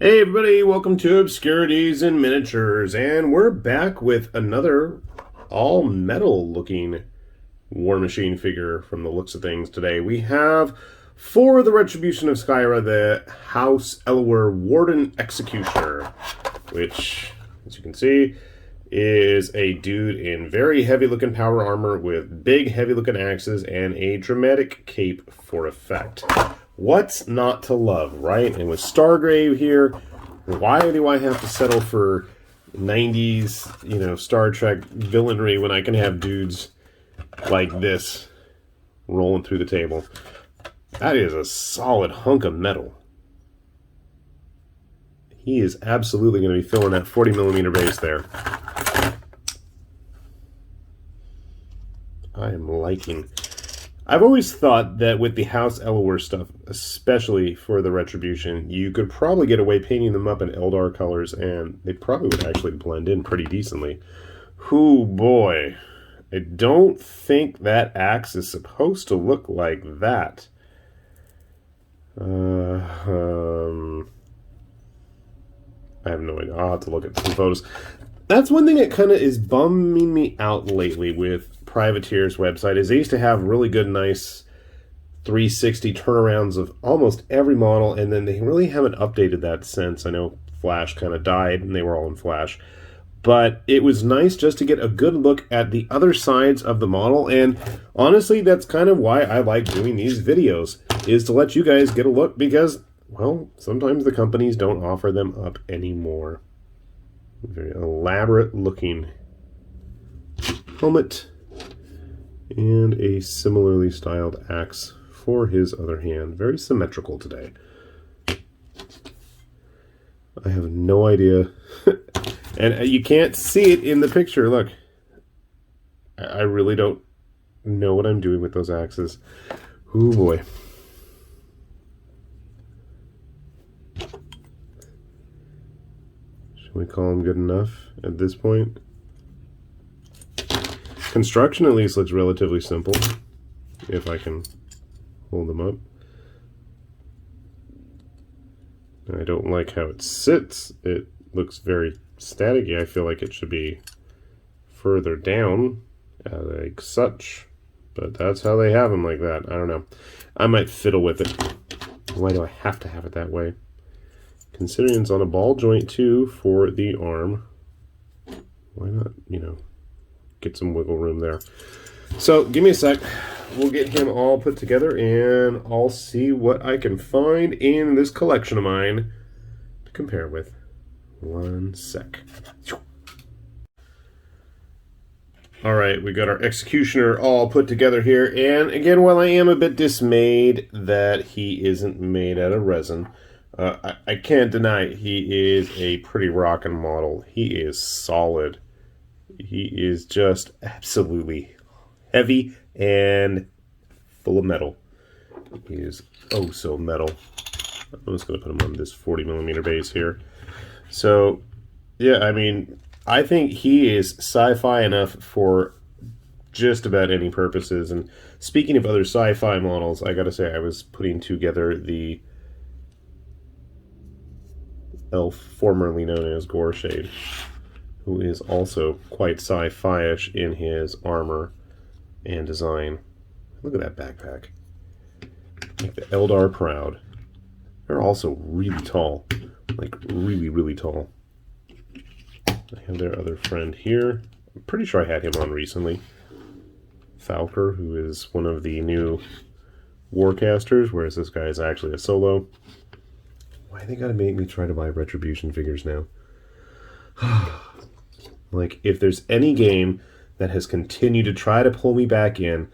Hey everybody, welcome to Obscurities and Miniatures, and we're back with another all-metal looking War Machine figure from the looks of things today. We have, for the Retribution of Skyra, the House Ellowuyr Warden Executioner, which, as you can see, is a dude in very heavy-looking power armor with big, heavy-looking axes and a dramatic cape for effect. What's not to love, right? And with Stargrave here, why do I have to settle for 90s, Star Trek villainry when I can have dudes like this rolling through the table? That is a solid hunk of metal. He is absolutely going to be filling that 40mm base there. I am liking. I've always thought that with the House Ellowuyr stuff, especially for the Retribution, you could probably get away painting them up in Eldar colors, and they probably would actually blend in pretty decently. Hoo boy. I don't think that axe is supposed to look like that. I have no idea. I'll have to look at some photos. That's one thing that kind of is bumming me out lately with Privateer's website, is they used to have really good, nice 360 turnarounds of almost every model, and then they really haven't updated that since. I know Flash kind of died, and they were all in Flash. But it was nice just to get a good look at the other sides of the model, and honestly, that's kind of why I like doing these videos, is to let you guys get a look, because, well, sometimes the companies don't offer them up anymore. Very elaborate looking helmet and a similarly styled axe for his other hand. Very symmetrical today. I have no idea. And you can't see it in the picture. Look. I really don't know what I'm doing with those axes. Ooh boy. Should we call them good enough at this point? Construction at least looks relatively simple, if I can hold them up. I don't like how it sits. It looks very staticky. I feel like it should be further down, like such. But that's how they have them, like that. I don't know. I might fiddle with it. Why do I have to have it that way? Considering it's on a ball joint too for the arm. Why not, get some wiggle room there. So give me a sec. We'll get him all put together and I'll see what I can find in this collection of mine to compare with. One sec. Alright, we got our Executioner all put together here, and again, while I am a bit dismayed that he isn't made out of resin, I can't deny he is a pretty rockin' model. He is solid. He is just absolutely heavy and full of metal. He is oh so metal. I'm just going to put him on this 40mm base here. So, yeah, I mean, I think he is sci-fi enough for just about any purposes. And speaking of other sci-fi models, I gotta say, I was putting together the elf formerly known as Goreshade, who is also quite sci-fi-ish in his armor and design. Look at that backpack. Make the Eldar proud. They're also really tall. Like, really, really tall. I have their other friend here. I'm pretty sure I had him on recently. Falker, who is one of the new Warcasters, whereas this guy is actually a solo. Why they gotta make me try to buy Retribution figures now? Like, if there's any game that has continued to try to pull me back in,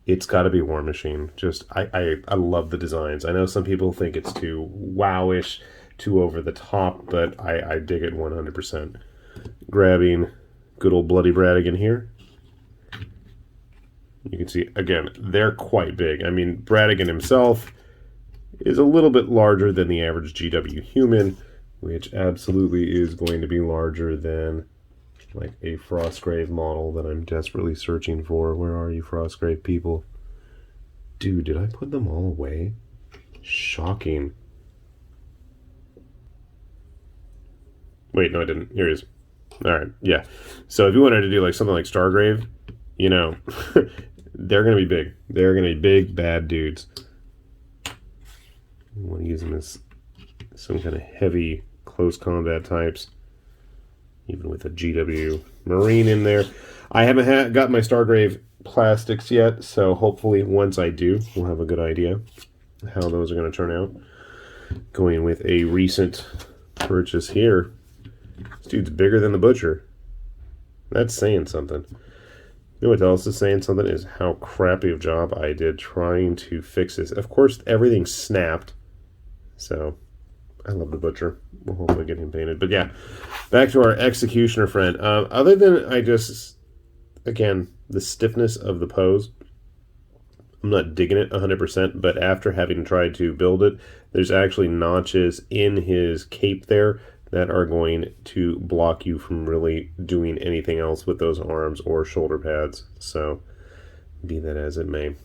it's got to be War Machine. Just, I love the designs. I know some people think it's too wowish, too over the top, but I dig it 100%. Grabbing good old Bloody Bradigan here. You can see, again, they're quite big. I mean, Bradigan himself is a little bit larger than the average GW human, which absolutely is going to be larger than like a Frostgrave model that I'm desperately searching for. Where are you, Frostgrave people? Dude, did I put them all away? Shocking. Wait, no, I didn't. Here he is. All right, yeah. So if you wanted to do like something like Stargrave, you know, they're going to be big. They're going to be big, bad dudes. You want to use them as some kind of heavy, close combat types. Even with a GW Marine in there. I haven't got my Stargrave plastics yet, so hopefully once I do, we'll have a good idea how those are going to turn out. Going with a recent purchase here. This dude's bigger than the Butcher. That's saying something. You know what else is saying something is how crappy of a job I did trying to fix this. Of course, everything snapped. So, I love the Butcher. We'll hopefully get him painted. But yeah, back to our Executioner friend. Other than again, the stiffness of the pose, I'm not digging it 100%, but after having tried to build it, there's actually notches in his cape there that are going to block you from really doing anything else with those arms or shoulder pads. So, be that as it may.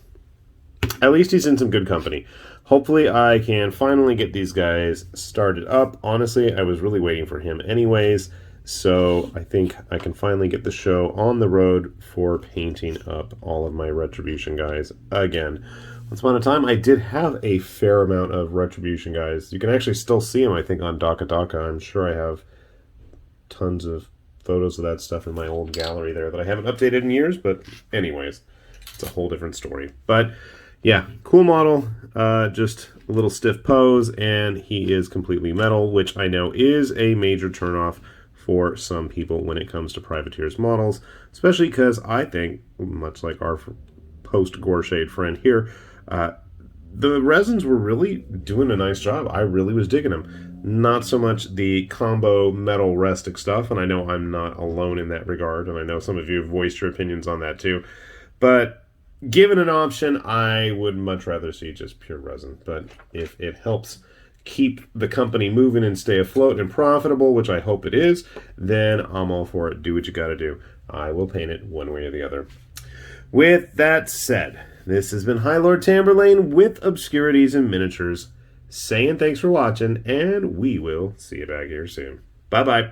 At least he's in some good company. Hopefully I can finally get these guys started up. Honestly, I was really waiting for him anyways, so I think I can finally get the show on the road for painting up all of my Retribution guys again. Once upon a time, I did have a fair amount of Retribution guys. You can actually still see them, I think, on Daka. I'm sure I have tons of photos of that stuff in my old gallery there that I haven't updated in years, but anyways, it's a whole different story. But yeah, cool model, just a little stiff pose, and he is completely metal, which I know is a major turnoff for some people when it comes to Privateers models, especially because I think, much like our post-Gorshade friend here, the resins were really doing a nice job. I really was digging them. Not so much the combo metal rustic stuff, and I know I'm not alone in that regard, and I know some of you have voiced your opinions on that too, but given an option, I would much rather see just pure resin. But if it helps keep the company moving and stay afloat and profitable, which I hope it is, then I'm all for it. Do what you gotta do. I will paint it one way or the other. With that said, this has been High Lord Tamberlane with Obscurities and Miniatures, saying thanks for watching, and we will see you back here soon. Bye-bye.